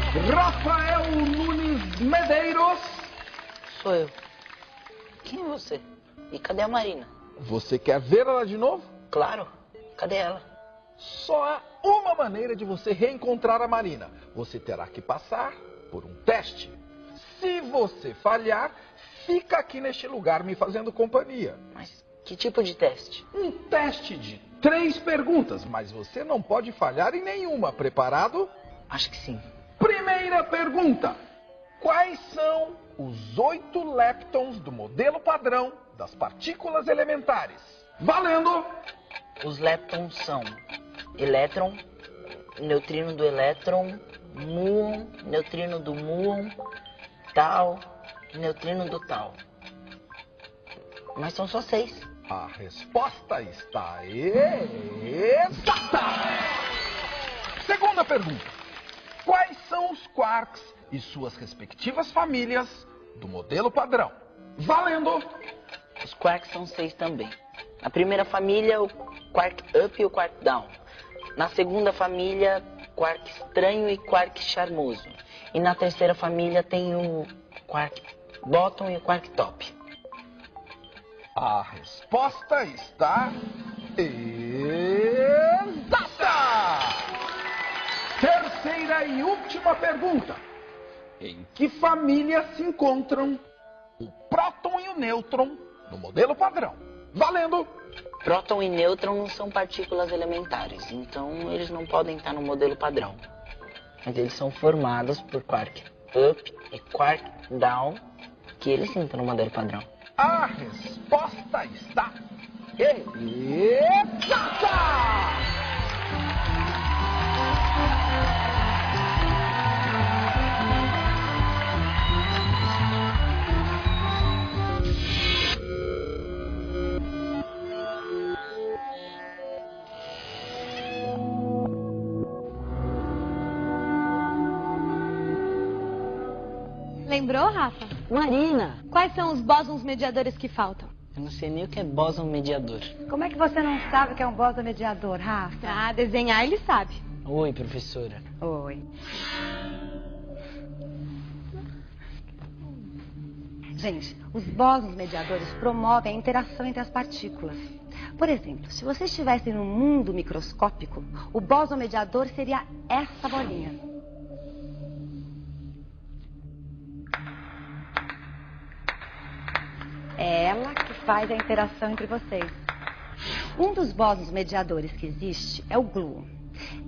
Rafael Nunes Medeiros. Sou eu. Quem é você? E cadê a Marina? Você quer ver ela de novo? Claro. Cadê ela? Só há uma maneira de você reencontrar a Marina. Você terá que passar por um teste. Se você falhar, fica aqui neste lugar me fazendo companhia. Mas que tipo de teste? Um teste de 3 perguntas, mas você não pode falhar em nenhuma. Preparado? Acho que sim. Primeira pergunta. Quais são os 8 leptons do modelo padrão das partículas elementares? Valendo! Os leptons são elétron, neutrino do elétron, muon, neutrino do muon, tal, neutrino do tal. Mas são só 6. A resposta está exata! Segunda pergunta. Quais são os quarks e suas respectivas famílias do modelo padrão? Valendo! Os quarks são 6 também. Na primeira família, o quark up e o quark down. Na segunda família, quark estranho e quark charmoso. E na terceira família tem o quark bottom e o quark top. A resposta está exata! Terceira e última pergunta. Em que família se encontram o próton e o nêutron no modelo padrão? Valendo! Próton e nêutron não são partículas elementares, então eles não podem estar no modelo padrão. Mas eles são formados por quark up e quark down, que eles sim estão no modelo padrão. A resposta está exata! Lembrou, Rafa? Marina! Quais são os bósons mediadores que faltam? Eu não sei nem o que é bóson mediador. Como é que você não sabe o que é um bóson mediador, Rafa? Ah, desenhar ele sabe. Oi, professora. Oi. Gente, os bósons mediadores promovem a interação entre as partículas. Por exemplo, se você estivesse num mundo microscópico, o bóson mediador seria essa bolinha. É ela que faz a interação entre vocês. Um dos bósons mediadores que existe é o gluon.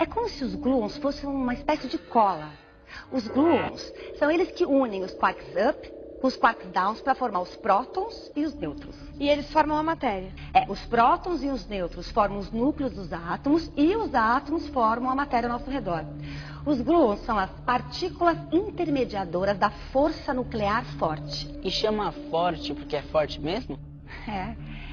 É como se os gluons fossem uma espécie de cola. Os gluons são eles que unem os quarks up com os quarks downs para formar os prótons e os nêutrons. E eles formam a matéria. Os prótons e os nêutrons formam os núcleos dos átomos e os átomos formam a matéria ao nosso redor. Os gluons são as partículas intermediadoras da força nuclear forte. E chama forte porque é forte mesmo?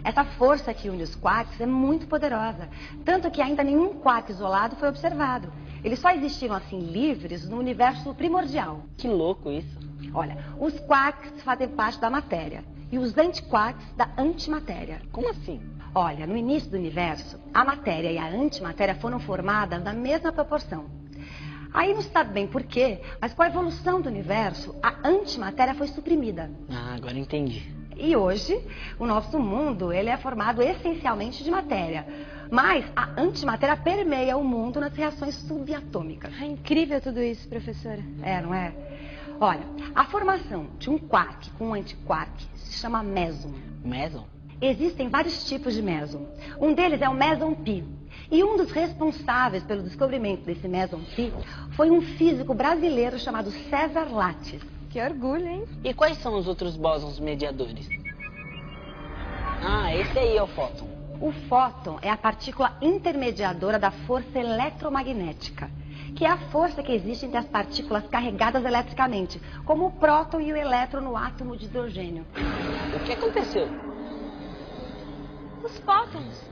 Essa força que une os quarks é muito poderosa. Tanto que ainda nenhum quark isolado foi observado. Eles só existiram assim livres no universo primordial. Que louco isso. Olha, os quarks fazem parte da matéria e os antiquarks da antimatéria. Como assim? Olha, no início do universo, a matéria e a antimatéria foram formadas na mesma proporção. Aí não se sabe bem por quê, mas com a evolução do universo, a antimatéria foi suprimida. Ah, agora entendi. E hoje, o nosso mundo ele é formado essencialmente de matéria. Mas a antimatéria permeia o mundo nas reações subatômicas. É incrível tudo isso, professora. Não é? Olha, a formação de um quark com um antiquark se chama meson. Meson? Existem vários tipos de meson. Um deles é o meson pi. E um dos responsáveis pelo descobrimento desse meson pi foi um físico brasileiro chamado César Lattes. Que orgulho, hein? E quais são os outros bósons mediadores? Ah, esse aí é o fóton. O fóton é a partícula intermediadora da força eletromagnética, que é a força que existe entre as partículas carregadas eletricamente, como o próton e o elétron no átomo de hidrogênio. O que aconteceu? Os fótons.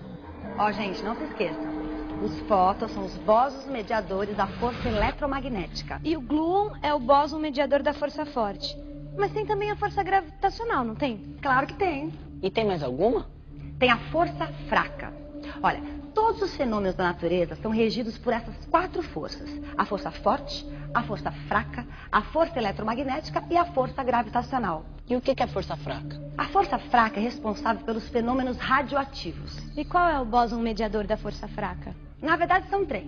Gente, não se esqueçam. Os fótons são os bósons mediadores da força eletromagnética. E o gluon é o bóson mediador da força forte. Mas tem também a força gravitacional, não tem? Claro que tem. E tem mais alguma? Tem a força fraca. Olha, Todos os fenômenos da natureza são regidos por essas 4 forças. A força forte, a força fraca, a força eletromagnética e a força gravitacional. E o que é força fraca? A força fraca é responsável pelos fenômenos radioativos. E qual é o bóson mediador da força fraca? Na verdade, são 3.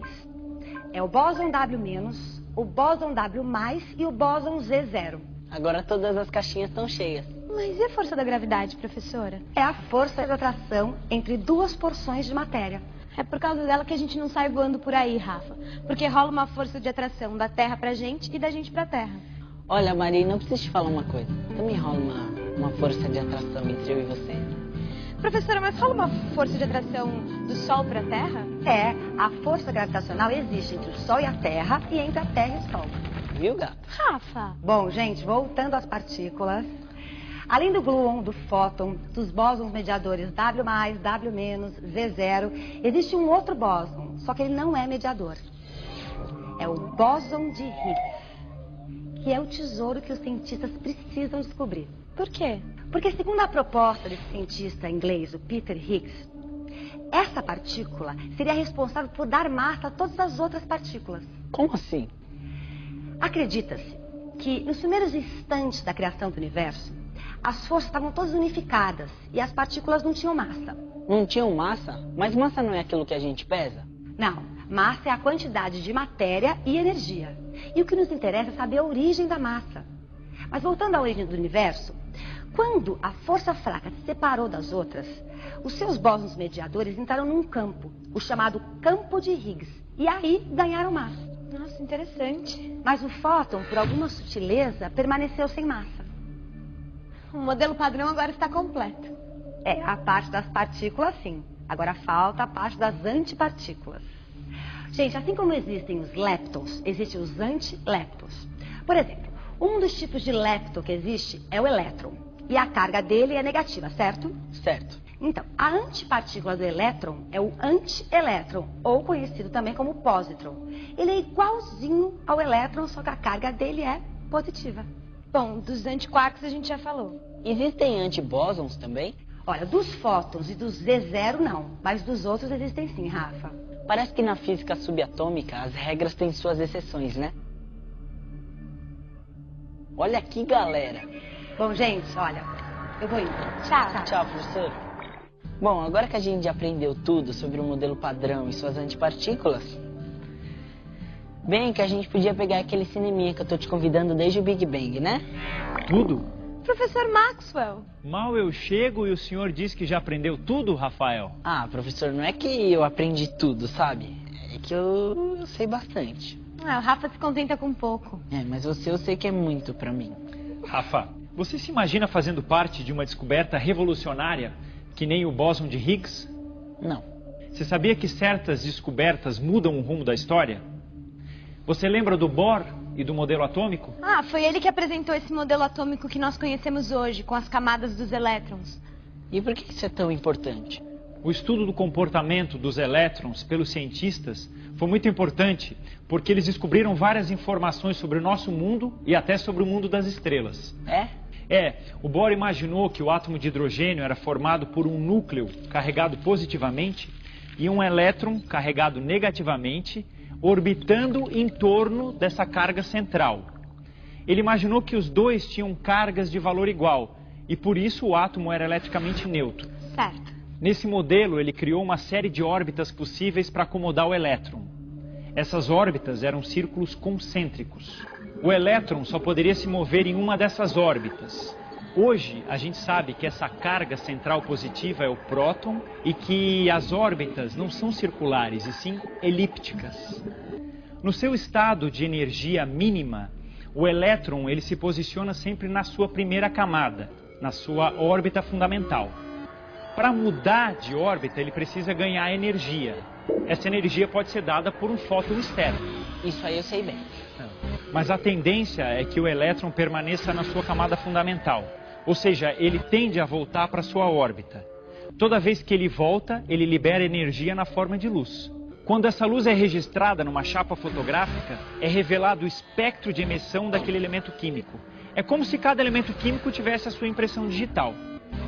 É o bóson W-, o bóson W+, e o bóson Z0. Agora todas as caixinhas estão cheias. Mas e a força da gravidade, professora? É a força de atração entre 2 porções de matéria. É por causa dela que a gente não sai voando por aí, Rafa. Porque rola uma força de atração da Terra pra gente e da gente pra Terra. Olha, Maria, não preciso te falar uma coisa. Também rola uma força de atração entre eu e você. Professora, mas rola uma força de atração do Sol pra Terra? É, a força gravitacional existe entre o Sol e a Terra e entre a Terra e o Sol. Viu, gato? Rafa! Bom, gente, voltando às partículas. Além do gluon, do fóton, dos bósons mediadores W+, W-, Z0, existe um outro bóson, só que ele não é mediador. É o bóson de Higgs, que é o tesouro que os cientistas precisam descobrir. Por quê? Porque, segundo a proposta desse cientista inglês, o Peter Higgs, essa partícula seria responsável por dar massa a todas as outras partículas. Como assim? Acredita-se que, nos primeiros instantes da criação do universo, as forças estavam todas unificadas e as partículas não tinham massa. Não tinham massa? Mas massa não é aquilo que a gente pesa? Não, massa é a quantidade de matéria e energia. E o que nos interessa é saber a origem da massa. Mas voltando à origem do universo, quando a força fraca se separou das outras, os seus bósons mediadores entraram num campo, o chamado campo de Higgs, e aí ganharam massa. Nossa, interessante. Mas o fóton, por alguma sutileza, permaneceu sem massa. O modelo padrão agora está completo. É, a parte das partículas, sim. Agora falta a parte das antipartículas. Gente, assim como existem os leptons, existem os antileptons. Por exemplo, um dos tipos de lepton que existe é o elétron. E a carga dele é negativa, certo? Certo. Então, a antipartícula do elétron é o antielétron, ou conhecido também como positron. Ele é igualzinho ao elétron, só que a carga dele é positiva. Bom, dos antiquarks a gente já falou. Existem antibósons também? Olha, dos fótons e dos Z0 não, mas dos outros existem sim, Rafa. Parece que na física subatômica as regras têm suas exceções, né? Olha aqui, galera. Bom, gente, olha, eu vou indo. Tchau. Tchau, professor. Bom, agora que a gente já aprendeu tudo sobre o modelo padrão e suas antipartículas, bem que a gente podia pegar aquele cineminha que eu tô te convidando desde o Big Bang, né? Tudo? Professor Maxwell. Mal eu chego e o senhor diz que já aprendeu tudo, Rafael? Ah, professor, não é que eu aprendi tudo, sabe? É que eu sei bastante. O Rafa se contenta com pouco. É, mas você eu sei que é muito pra mim. Rafa, você se imagina fazendo parte de uma descoberta revolucionária que nem o bóson de Higgs? Não. Você sabia que certas descobertas mudam o rumo da história? Você lembra do Bohr e do modelo atômico? Ah, foi ele que apresentou esse modelo atômico que nós conhecemos hoje, com as camadas dos elétrons. E por que isso é tão importante? O estudo do comportamento dos elétrons pelos cientistas foi muito importante porque eles descobriram várias informações sobre o nosso mundo e até sobre o mundo das estrelas. O Bohr imaginou que o átomo de hidrogênio era formado por um núcleo carregado positivamente e um elétron carregado negativamente, orbitando em torno dessa carga central. Ele imaginou que os dois tinham cargas de valor igual e por isso o átomo era eletricamente neutro. Certo. Nesse modelo, ele criou uma série de órbitas possíveis para acomodar o elétron. Essas órbitas eram círculos concêntricos. O elétron só poderia se mover em uma dessas órbitas. Hoje, a gente sabe que essa carga central positiva é o próton e que as órbitas não são circulares, e sim elípticas. No seu estado de energia mínima, o elétron ele se posiciona sempre na sua primeira camada, na sua órbita fundamental. Para mudar de órbita, ele precisa ganhar energia. Essa energia pode ser dada por um fóton externo. Isso aí eu sei bem. Mas a tendência é que o elétron permaneça na sua camada fundamental. Ou seja, ele tende a voltar para sua órbita. Toda vez que ele volta, ele libera energia na forma de luz. Quando essa luz é registrada numa chapa fotográfica, é revelado o espectro de emissão daquele elemento químico. É como se cada elemento químico tivesse a sua impressão digital.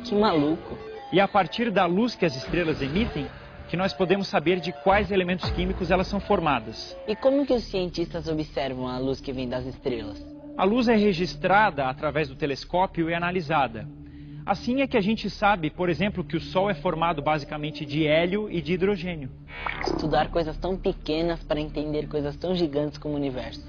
Que maluco. E a partir da luz que as estrelas emitem, que nós podemos saber de quais elementos químicos elas são formadas. E como que os cientistas observam a luz que vem das estrelas? A luz é registrada através do telescópio e analisada. Assim é que a gente sabe, por exemplo, que o Sol é formado basicamente de hélio e de hidrogênio. Estudar coisas tão pequenas para entender coisas tão gigantes como o universo.